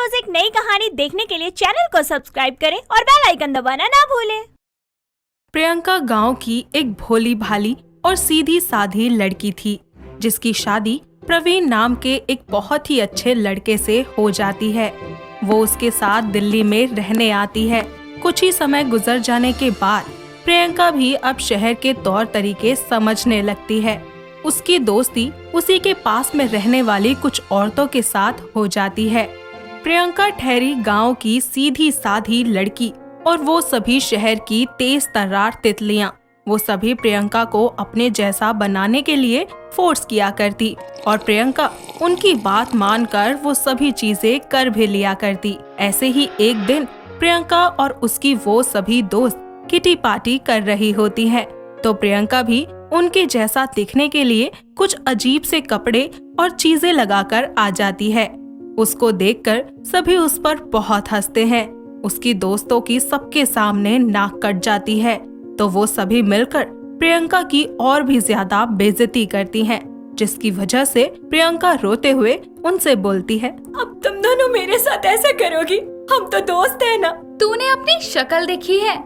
रोज एक नई कहानी देखने के लिए चैनल को सब्सक्राइब करें और बेल आइकन दबाना ना भूलें। प्रियंका गांव की एक भोली भाली और सीधी साधी लड़की थी, जिसकी शादी प्रवीण नाम के एक बहुत ही अच्छे लड़के से हो जाती है। वो उसके साथ दिल्ली में रहने आती है। कुछ ही समय गुजर जाने के बाद प्रियंका भी अब शहर के तौर तरीके समझने लगती है। उसकी दोस्ती उसी के पास में रहने वाली कुछ औरतों के साथ हो जाती है। प्रियंका ठहरी गांव की सीधी साधी लड़की और वो सभी शहर की तेज तर्रार तितलियां, वो सभी प्रियंका को अपने जैसा बनाने के लिए फोर्स किया करती और प्रियंका उनकी बात मानकर वो सभी चीजें कर भी लिया करती। ऐसे ही एक दिन प्रियंका और उसकी वो सभी दोस्त किटी पार्टी कर रही होती हैं, तो प्रियंका भी उनके जैसा दिखने के लिए कुछ अजीब से कपड़े और चीजें लगाकर आ जाती है। उसको देखकर सभी उस पर बहुत हंसते हैं। उसकी दोस्तों की सबके सामने नाक कट जाती है, तो वो सभी मिलकर प्रियंका की और भी ज्यादा बेइज्जती करती हैं, जिसकी वजह से प्रियंका रोते हुए उनसे बोलती है, अब तुम दोनों मेरे साथ ऐसा करोगी? हम तो दोस्त हैं ना। तूने अपनी शक्ल देखी है?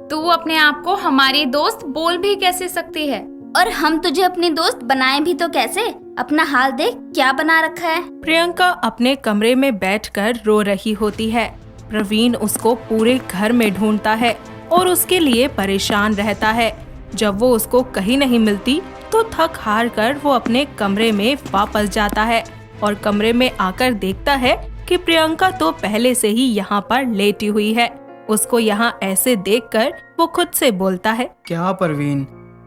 तू अपने आप को हमारी दोस्त बोल भी कैसे सकती है? और हम तुझे अपनी दोस्त बनाए भी तो कैसे? अपना हाल देख क्या बना रखा है। प्रियंका अपने कमरे में बैठकर रो रही होती है। प्रवीण उसको पूरे घर में ढूंढता है और उसके लिए परेशान रहता है। जब वो उसको कहीं नहीं मिलती तो थक हार कर वो अपने कमरे में वापस जाता है और कमरे में आकर देखता है कि प्रियंका तो पहले से ही यहाँ पर लेटी हुई है। उसको यहाँ ऐसे देखकर वो खुद से बोलता है, क्या प्रवीण,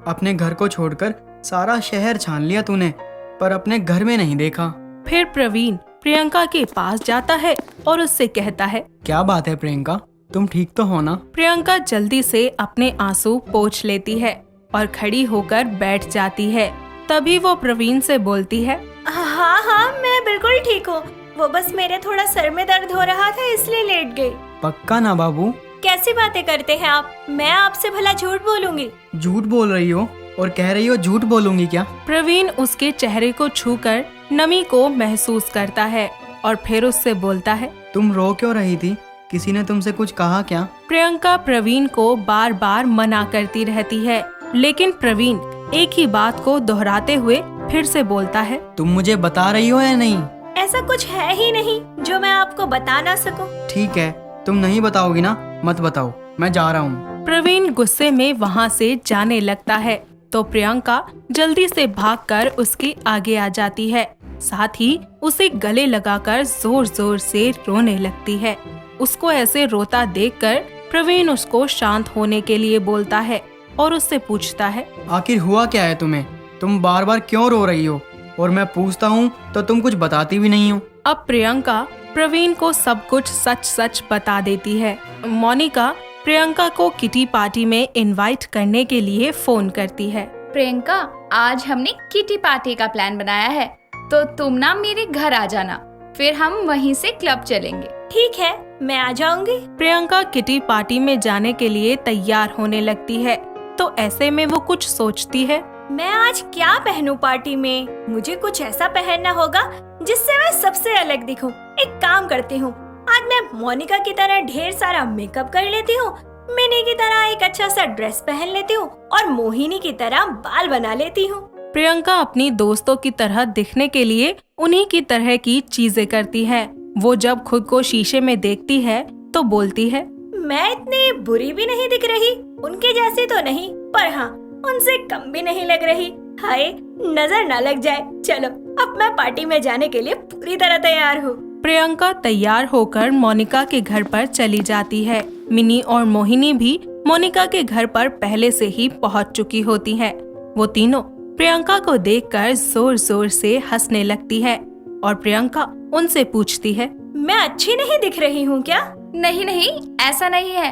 अपने घर को छोड़कर सारा शहर छान लिया तूने, पर अपने घर में नहीं देखा। फिर प्रवीण प्रियंका के पास जाता है और उससे कहता है, क्या बात है प्रियंका, तुम ठीक तो हो ना? प्रियंका जल्दी से अपने आंसू पोंछ लेती है और खड़ी होकर बैठ जाती है। तभी वो प्रवीण से बोलती है, हाँ, मैं बिल्कुल ठीक हूँ। वो बस मेरे थोड़ा सर में दर्द हो रहा था इसलिए लेट गई। पक्का ना बाबू? कैसी बातें करते हैं आप? मैं आपसे भला झूठ बोलूंगी? झूठ बोल रही हो और कह रही हो झूठ बोलूंगी क्या? प्रवीण उसके चेहरे को छूकर नमी को महसूस करता है और फिर उससे बोलता है, तुम रो क्यों रही थी? किसी ने तुमसे कुछ कहा क्या? प्रियंका प्रवीण को बार बार मना करती रहती है, लेकिन प्रवीण एक ही बात को दोहराते हुए फिर से बोलता है, तुम मुझे बता रही हो या नहीं? ऐसा कुछ है ही नहीं जो मैं आपको बता ना सकूं। ठीक है, तुम नहीं बताओगी ना, मत बताओ, मैं जा रहा हूँ। प्रवीण गुस्से में वहाँ से जाने लगता है, तो प्रियंका जल्दी से भागकर उसके आगे आ जाती है। साथ ही उसे गले लगाकर जोर जोर से रोने लगती है। उसको ऐसे रोता देखकर प्रवीण उसको शांत होने के लिए बोलता है और उससे पूछता है, आखिर हुआ क्या है तुम्हें? तुम बार बार क्यों रो रही हो? और मैं पूछता हूँ तो तुम कुछ बताती भी नहीं हो। अब प्रियंका प्रवीण को सब कुछ सच सच बता देती है। मोनिका प्रियंका को किटी पार्टी में इनवाइट करने के लिए फोन करती है। प्रियंका, आज हमने किटी पार्टी का प्लान बनाया है, तो तुम ना मेरे घर आ जाना, फिर हम वहीं से क्लब चलेंगे। ठीक है, मैं आ जाऊंगी। प्रियंका किटी पार्टी में जाने के लिए तैयार होने लगती है, तो ऐसे में वो कुछ सोचती है, मैं आज क्या पहनूं पार्टी में? मुझे कुछ ऐसा पहनना होगा जिससे मैं सबसे अलग दिखूं। एक काम करती हूँ, आज मैं मोनिका की तरह ढेर सारा मेकअप कर लेती हूँ, मिनी की तरह एक अच्छा सा ड्रेस पहन लेती हूँ और मोहिनी की तरह बाल बना लेती हूँ। प्रियंका अपनी दोस्तों की तरह दिखने के लिए उन्हीं की तरह की चीजें करती है। वो जब खुद को शीशे में देखती है तो बोलती है, मैं इतनी बुरी भी नहीं दिख रही, उनके जैसी तो नहीं, पर हाँ उनसे कम भी नहीं लग रही। हाय, नजर ना लग जाए। चलो, अब मैं पार्टी में जाने के लिए पूरी तरह तैयार हूँ। प्रियंका तैयार होकर मोनिका के घर पर चली जाती है। मिनी और मोहिनी भी मोनिका के घर पर पहले से ही पहुंच चुकी होती हैं। वो तीनों प्रियंका को देखकर जोर जोर से हंसने लगती है और प्रियंका उनसे पूछती है, मैं अच्छी नहीं दिख रही हूँ क्या? नहीं, ऐसा नहीं है,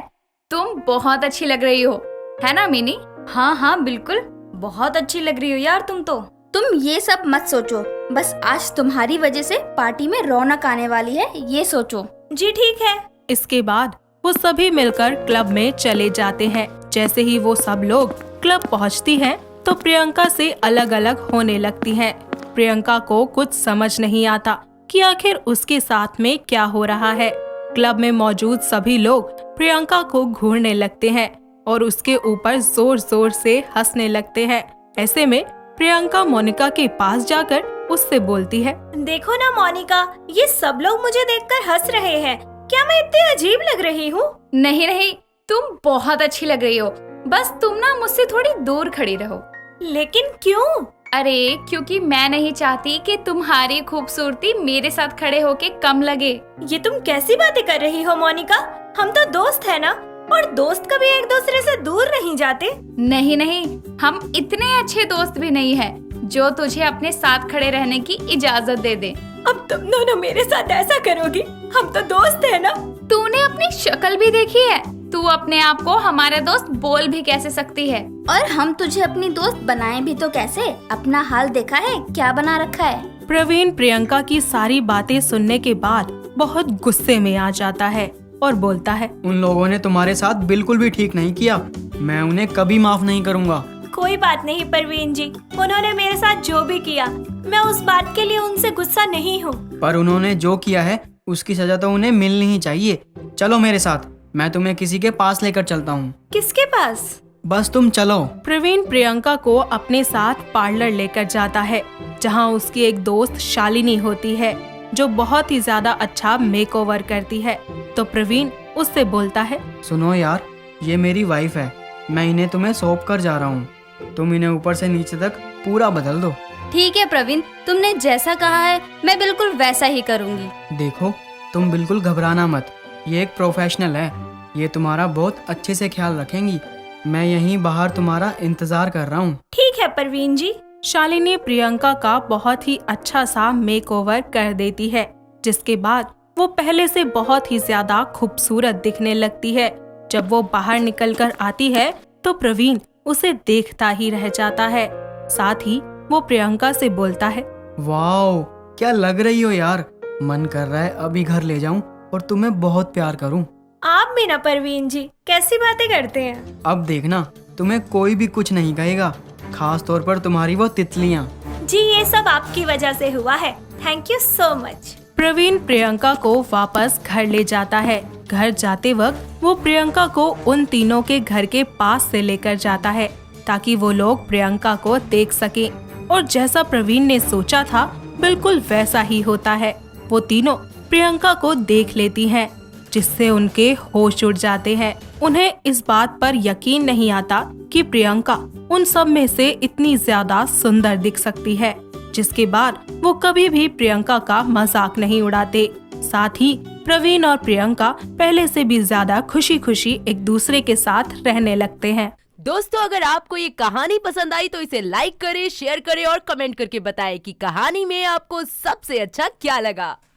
तुम बहुत अच्छी लग रही हो, है ना मिनी? हाँ, बिल्कुल, बहुत अच्छी लग रही हो यार तुम तो। तुम ये सब मत सोचो, बस आज तुम्हारी वजह से पार्टी में रौनक आने वाली है, ये सोचो। जी ठीक है। इसके बाद वो सभी मिलकर क्लब में चले जाते हैं। जैसे ही वो सब लोग क्लब पहुंचती हैं, तो प्रियंका से अलग अलग होने लगती हैं। प्रियंका को कुछ समझ नहीं आता कि आखिर उसके साथ में क्या हो रहा है। क्लब में मौजूद सभी लोग प्रियंका को घूरने लगते हैं और उसके ऊपर जोर जोर से हंसने लगते हैं। ऐसे में प्रियंका मोनिका के पास जाकर उससे बोलती है, देखो ना मोनिका, ये सब लोग मुझे देखकर हंस रहे हैं। क्या मैं इतनी अजीब लग रही हूँ? नहीं नहीं, तुम बहुत अच्छी लग रही हो। बस तुम ना मुझसे थोड़ी दूर खड़ी रहो। लेकिन क्यों? अरे क्योंकि मैं नहीं चाहती कि तुम्हारी खूबसूरती मेरे साथ खड़े होके कम लगे। ये तुम कैसी बातें कर रही हो मोनिका? हम तो दोस्त है ना, और दोस्त कभी एक दूसरे से दूर नहीं जाते। नहीं नहीं, हम इतने अच्छे दोस्त भी नहीं हैं जो तुझे अपने साथ खड़े रहने की इजाजत दे दे। अब तुम दोनों मेरे साथ ऐसा करोगी? हम तो दोस्त है ना। तूने अपनी शक्ल भी देखी है? तू अपने आप को हमारा दोस्त बोल भी कैसे सकती है? और हम तुझे अपनी दोस्त बनाए भी तो कैसे? अपना हाल देखा है क्या बना रखा है? प्रवीण प्रियंका की सारी बातें सुनने के बाद बहुत गुस्से में आ जाता है और बोलता है, उन लोगों ने तुम्हारे साथ बिल्कुल भी ठीक नहीं किया। मैं उन्हें कभी माफ नहीं करूँगा। कोई बात नहीं परवीन जी, उन्होंने मेरे साथ जो भी किया, मैं उस बात के लिए उनसे गुस्सा नहीं हूँ। पर उन्होंने जो किया है उसकी सजा तो उन्हें मिलनी ही चाहिए। चलो मेरे साथ, मैं तुम्हें किसी के पास लेकर चलता हूँ। किसके पास? बस तुम चलो। प्रवीण प्रियंका को अपने साथ पार्लर लेकर जाता है, जहां उसकी एक दोस्त शालिनी होती है जो बहुत ही ज्यादा अच्छा मेकओवर करती है। तो प्रवीण उससे बोलता है, सुनो यार, ये मेरी वाइफ है। मैं इन्हें तुम्हें सौंप कर जा रहा हूँ। तुम इन्हें ऊपर से नीचे तक पूरा बदल दो। ठीक है प्रवीण, तुमने जैसा कहा है मैं बिल्कुल वैसा ही करूँगी। देखो, तुम बिल्कुल घबराना मत। ये एक प्रोफेशनल है, ये तुम्हारा बहुत अच्छे से ख्याल रखेंगी। मैं यहीं बाहर तुम्हारा इंतजार कर रहा हूँ। ठीक है परवीन जी। शालिनी प्रियंका का बहुत ही अच्छा सा मेकओवर कर देती है, जिसके बाद वो पहले से बहुत ही ज्यादा खूबसूरत दिखने लगती है। जब वो बाहर निकलकर आती है तो प्रवीण उसे देखता ही रह जाता है। साथ ही वो प्रियंका से बोलता है, वाओ, क्या लग रही हो यार। मन कर रहा है अभी घर ले जाऊं और तुम्हें बहुत प्यार करूं। आप भी ना परवीन जी, कैसी बातें करते हैं। अब देखना, तुम्हें कोई भी कुछ नहीं कहेगा, खास तौर पर तुम्हारी वो तितलियां। जी, ये सब आपकी वजह से हुआ है। Thank you so much. Praveen Priyanka को वापस घर ले जाता है। घर जाते वक्त वो प्रियंका को उन तीनों के घर के पास से लेकर जाता है ताकि वो लोग प्रियंका को देख सकें। और जैसा प्रवीण ने सोचा था बिल्कुल वैसा ही होता है। वो तीनों प्रियंका को देख लेती हैं, जिससे उनके होश उड़ जाते हैं। उन्हें इस बात पर यकीन नहीं आता कि प्रियंका उन सब में से इतनी ज्यादा सुंदर दिख सकती है, जिसके बाद वो कभी भी प्रियंका का मजाक नहीं उड़ाते। साथ ही प्रवीण और प्रियंका पहले से भी ज्यादा खुशी खुशी एक दूसरे के साथ रहने लगते हैं। दोस्तों, अगर आपको ये कहानी पसंद आई तो इसे लाइक करें, शेयर करें और कमेंट करके बताएं कि कहानी में आपको सबसे अच्छा क्या लगा।